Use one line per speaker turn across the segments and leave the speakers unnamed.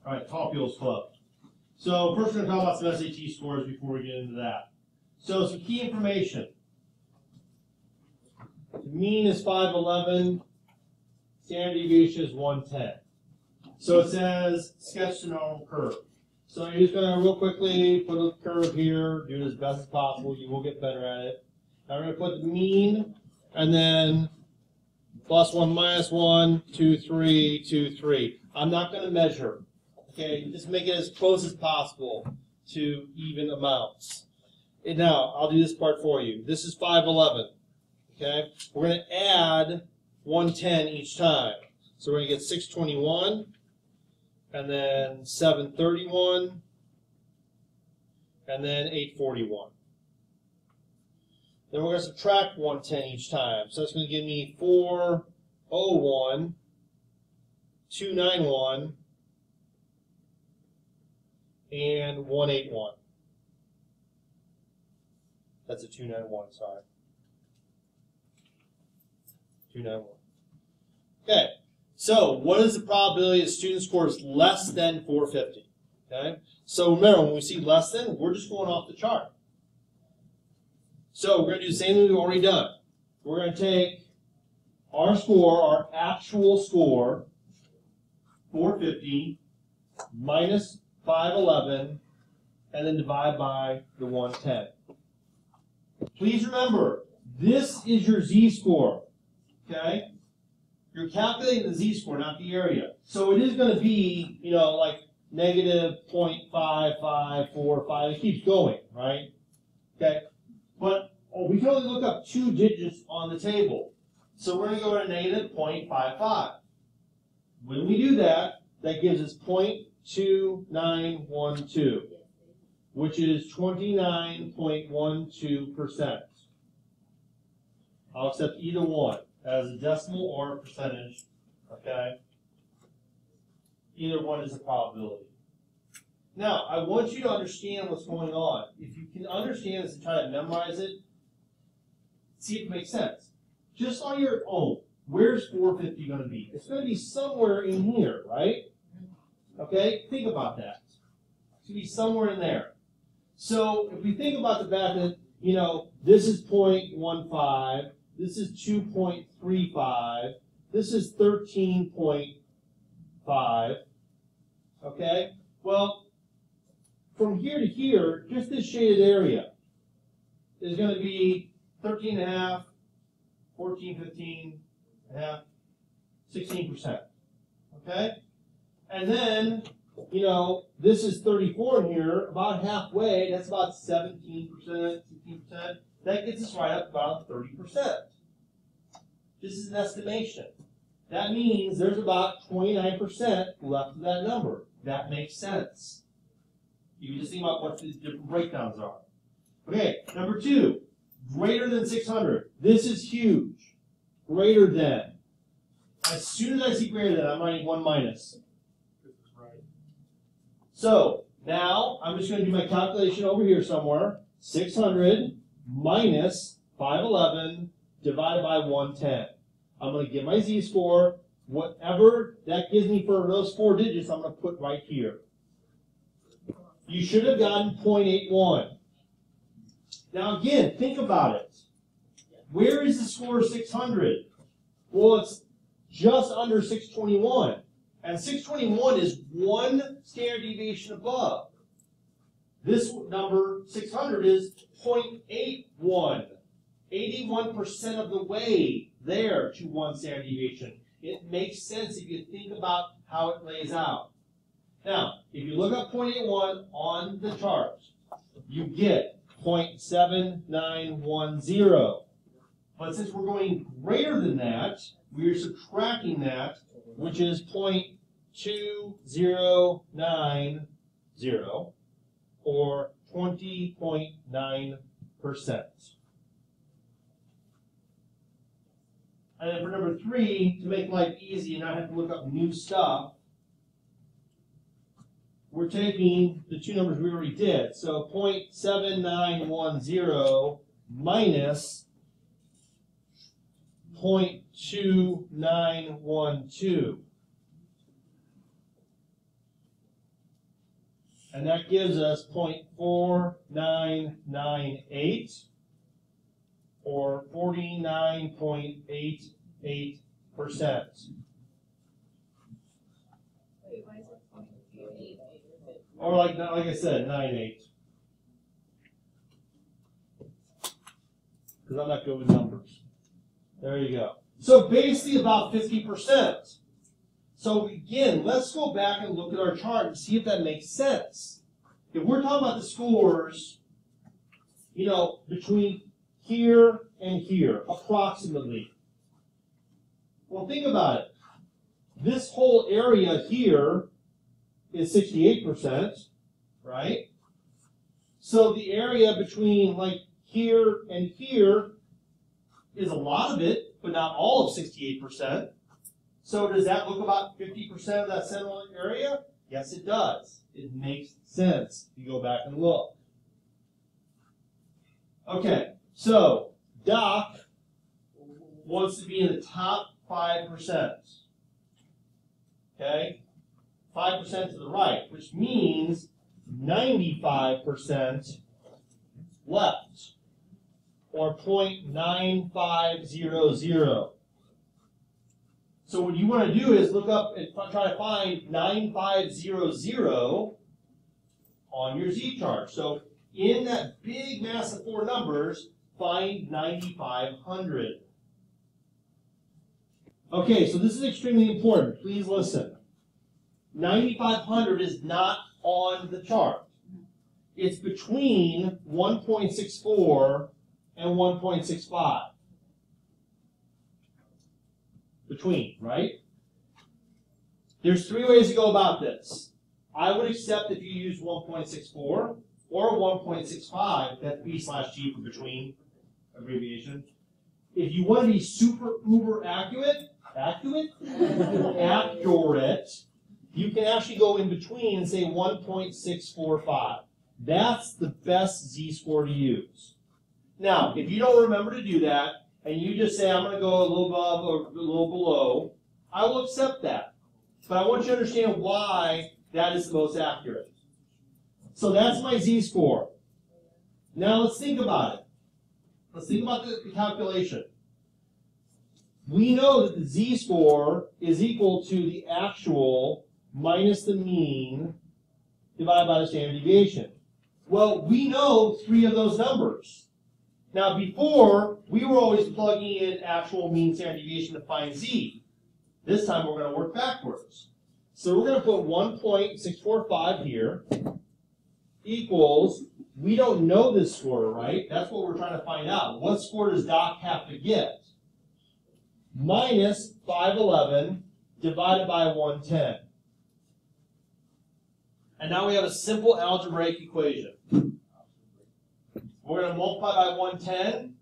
All right, Tall People's Club. So first we're going to talk about some SAT scores before we get into that. So some key information. The mean is 511. Standard deviation is 110. So it says sketch the normal curve. So you're just going to real quickly put a curve here, do it as best as possible. You will get better at it. Now we're going to put the mean and then +1, -1, 2, 3, 2, 3. I'm not going to measure. Okay, just make it as close as possible to even amounts. And now, I'll do this part for you. This is 511. Okay, we're going to add 110 each time. So we're going to get 621, and then 731, and then 841. Then we're going to subtract 110 each time. So that's going to give me 401, 291, and 181. That's a 291, sorry. 291. Okay, so what is the probability that a student scores less than 450? Okay, so remember, when we see less than, we're just going off the chart. So we're going to do the same thing we've already done. We're going to take our score, our actual score, 450, minus 511, and then divide by the 110. Please remember, this is your z-score, okay? You're calculating the z-score, not the area. So it is going to be, you know, like negative 0.5545. It keeps going, right? Okay? But we can only look up 2 digits on the table. So we're going to go to negative 0.55. When we do that, that gives us 0.2912, which is 29.12%. I'll accept either one as a decimal or a percentage, okay? Either one is a probability. Now, I want you to understand what's going on. If you can understand this and try to memorize it, see if it makes sense. Just on your own, where's 450 going to be? It's going to be somewhere in here, right? Okay, think about that. It's going to be somewhere in there. So if we think about the fact that, you know, this is 0.15, this is 2.35, this is 13.5, okay? Well, from here to here, just this shaded area is going to be 13.5, 14, 15.5, 16%, okay? And then, you know, this is 34 in here, about halfway, that's about 17%, 16%. That gets us right up about 30%. This is an estimation. That means there's about 29% left of that number. That makes sense. You can just think about what the different breakdowns are. Okay, number 2, greater than 600. This is huge. Greater than. As soon as I see greater than, I'm writing 1 minus. So now I'm just going to do my calculation over here somewhere. 600 minus 511 divided by 110. I'm going to get my z-score. Whatever that gives me for those 4 digits, I'm going to put right here. You should have gotten 0.81. Now again, think about it. Where is the score of 600? Well, it's just under 621. And 621 is 1 standard deviation above. This number, 600, is 0.81. 81% of the way there to 1 standard deviation. It makes sense if you think about how it lays out. Now, if you look up 0.81 on the chart, you get 0.7910. But since we're going greater than that, we're subtracting that, which is 0.2090, or 20.9%. And then for number 3, to make life easy and not have to look up new stuff, we're taking the 2 numbers we already did. So 0.7910 minus 0.2912. And that gives us 0.4998 or 49.88%.
Wait, why is it 0.88?
Or like I said, 98. Because I'm not good with numbers. There you go. So basically about 50%. So again, let's go back and look at our chart and see if that makes sense. If we're talking about the scores, you know, between here and here, approximately. Well, think about it. This whole area here is 68%, right? So the area between like here and here is a lot of it, but not all of 68%. So does that look about 50% of that central area? Yes, it does. It makes sense if you go back and look. Okay, so Doc wants to be in the top 5%. Okay? 5% to the right, which means 95% left, or 0.9500. So what you want to do is look up and try to find 9500 on your Z-chart. So in that big mass of 4 numbers, find 9500. Okay, so this is extremely important. Please listen. 9500 is not on the chart. It's between 1.64 and 1.65. Between, right? There's 3 ways to go about this. I would accept if you use 1.64 or 1.65, that's B/G for between abbreviation. If you want to be super uber accurate, you can actually go in between and say 1.645. That's the best Z-score to use. Now, if you don't remember to do that, and you just say, I'm going to go a little above or a little below, I will accept that. But I want you to understand why that is the most accurate. So that's my Z-score. Now let's think about it. Let's think about the calculation. We know that the Z-score is equal to the actual minus the mean divided by the standard deviation. Well, we know 3 of those numbers. Now before, we were always plugging in actual mean standard deviation to find Z. This time we're going to work backwards. So we're going to put 1.645 here equals, we don't know this score, right? That's what we're trying to find out. What score does Doc have to get? Minus 511 divided by 110. And now we have a simple algebraic equation. We're going to multiply by 110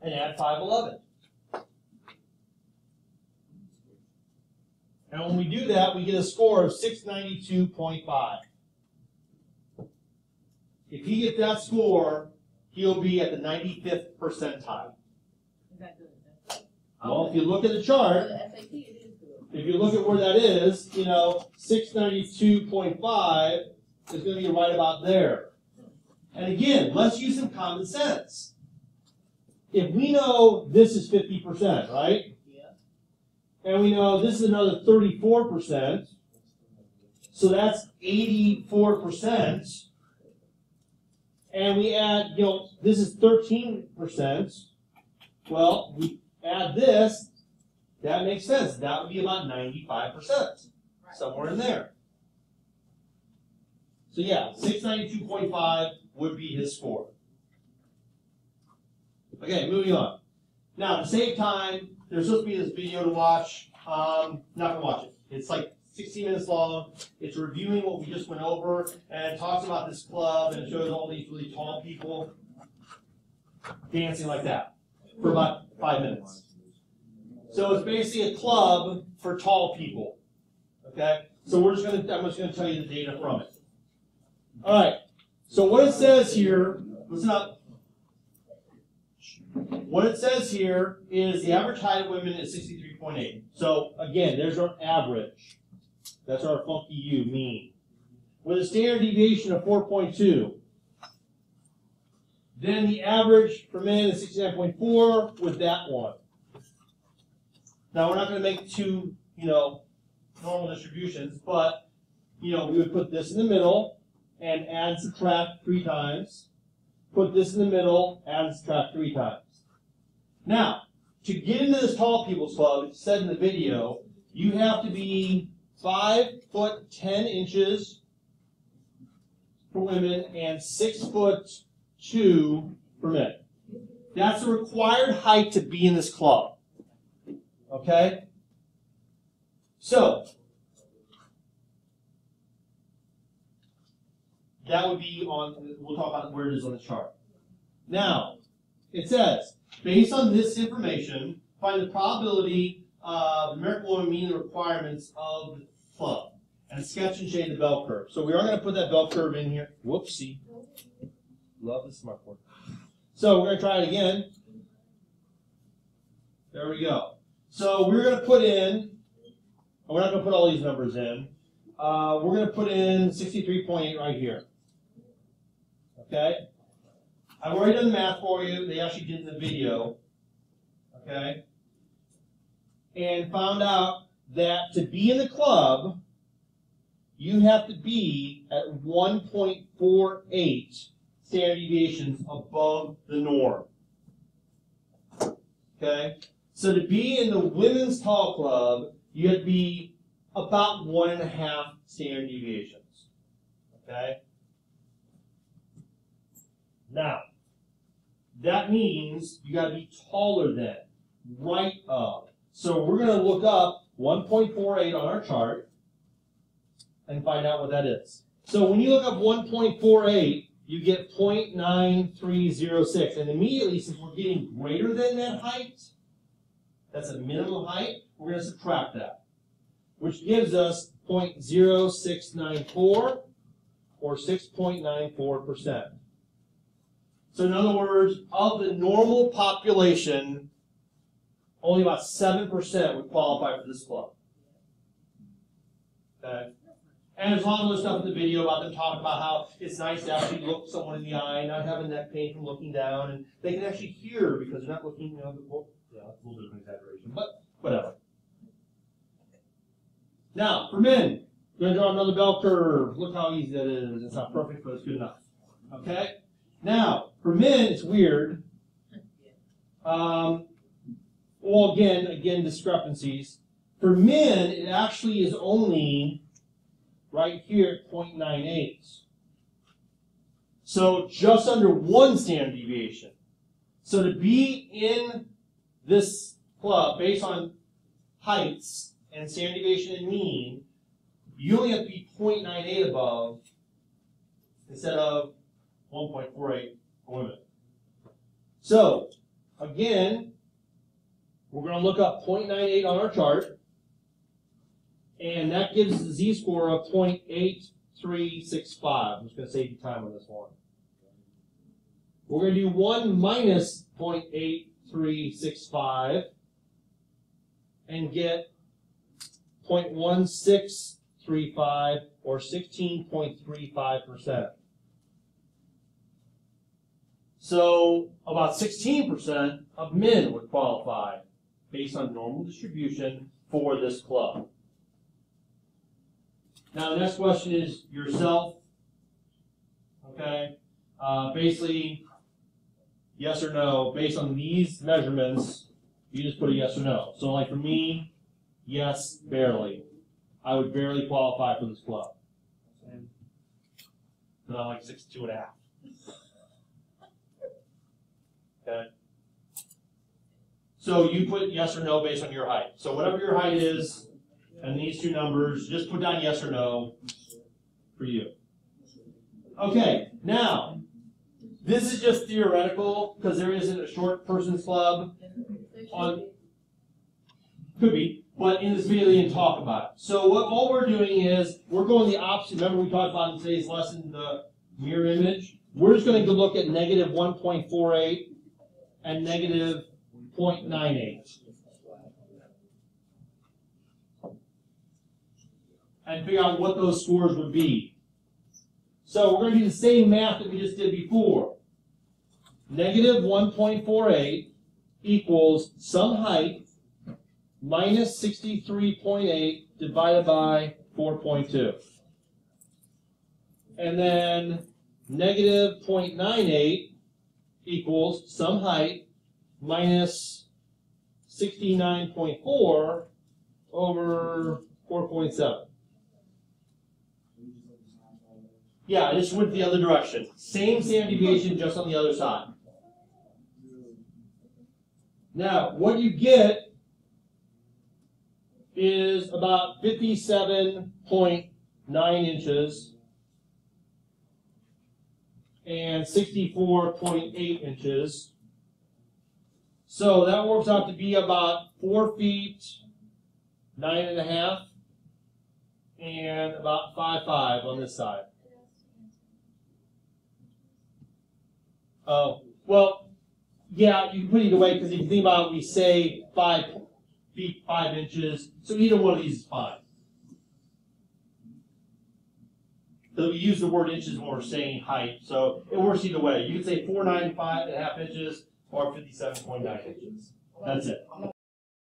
and add 511. And when we do that, we get a score of 692.5. If he gets that score, he'll be at the 95th percentile.
Is that good?
Well, if you look at the chart, if you look at where that is, you know, 692.5 is going to be right about there. And again, let's use some common sense. If we know this is 50%, right?
Yeah.
And we know this is another 34%, so that's 84%. And we add, you know, this is 13%. Well, we add this, that makes sense. That would be about 95%, somewhere in there. So yeah, 692.5 would be his score. Okay, moving on. Now, to save time, there's supposed to be this video to watch. Not going to watch it. It's like 16 minutes long. It's reviewing what we just went over, and it talks about this club, and it shows all these really tall people dancing like that for about 5 minutes. So it's basically a club for tall people. Okay? So I'm just going to tell you the data from it. All right. So what it says here, listen up. What it says here is the average height of women is 63.8. So again, there's our average. That's our funky U, mean. with a standard deviation of 4.2. Then the average for men is 69.4 with that one. Now we're not going to make two, normal distributions, but, we would put this in the middle and add and subtract 3 times. Put this in the middle, add and subtract 3 times. Now, to get into this tall people's club, it's said in the video, you have to be 5 foot 10 inches for women and 6 foot 2 for men. That's the required height to be in this club. Okay? So, that would be on, we'll talk about where it is on the chart. Now, it says, based on this information, find the probability of numerical woman meeting the requirements of the club. And sketch and shade the bell curve. So we are going to put that bell curve in here. Whoopsie. Love the smartboard. So we're going to try it again. There we go. So we're going to put in, we're not going to put all these numbers in. We're going to put in 63.8 right here. Okay? I've already done the math for you. They actually did in the video. Okay? And found out that to be in the club, you have to be at 1.48 standard deviations above the norm. Okay? So to be in the women's tall club, you have to be about 1.5 standard deviations. Okay? Now, that means you got to be taller than, right up. So we're going to look up 1.48 on our chart and find out what that is. So when you look up 1.48, you get 0.9306. And immediately, since we're getting greater than that height, that's a minimum height, we're going to subtract that, which gives us 0.0694 or 6.94%. So in other words, of the normal population, only about 7% would qualify for this club. Okay? And there's a lot of other stuff in the video about them talking about how it's nice to actually look someone in the eye, not having neck pain from looking down, and they can actually hear because they're not looking, yeah, it's a little bit of an exaggeration, but whatever. Now, for men, we're going to draw another bell curve. Look how easy that is. It's not perfect, but it's good enough. Okay? Now, for men, it's weird. Well, again, discrepancies. For men, it actually is only right here at 0.98. So just under 1 standard deviation. So to be in this club, based on heights and standard deviation and mean, you only have to be 0.98 above instead of 1.48 for women. So, again, we're going to look up 0.98 on our chart, and that gives us a Z-score of 0.8365. I'm just going to save you time on this one. We're going to do 1 minus 0.8365 and get 0.1635 or 16.35%. So about 16% of men would qualify based on normal distribution for this club. Now the next question is yourself. Okay? Basically, yes or no. Based on these measurements, you just put a yes or no. So like for me, yes, barely. I would barely qualify for this club. But I'm like 6'2½". Okay. So you put yes or no based on your height. So whatever your height is, and these two numbers, just put down yes or no for you. Okay, now, this is just theoretical because there isn't a short person's club on, could be, but in this video they didn't talk about it. So all we're doing is, we're going the opposite. Remember we talked about in today's lesson the mirror image? We're just going to look at negative 1.48 and negative 0.98. And figure out what those scores would be. So we're going to do the same math that we just did before. Negative 1.48 equals some height minus 63.8 divided by 4.2. And then negative 0.98 equals some height minus 69.4 over 4.7. Yeah, I just went the other direction. Same standard deviation, just on the other side. Now, what you get is about 57.9 inches and 64.8 inches. So that works out to be about 4 feet, 9.5, and about 5'5" on this side. Oh, well, yeah, you can put it either way, because if you think about it, we say 5 feet, 5 inches, so either one of these is fine. So we use the word inches when we're saying height, so it works either way. You can say 495.5 inches or 57.9 inches. That's it.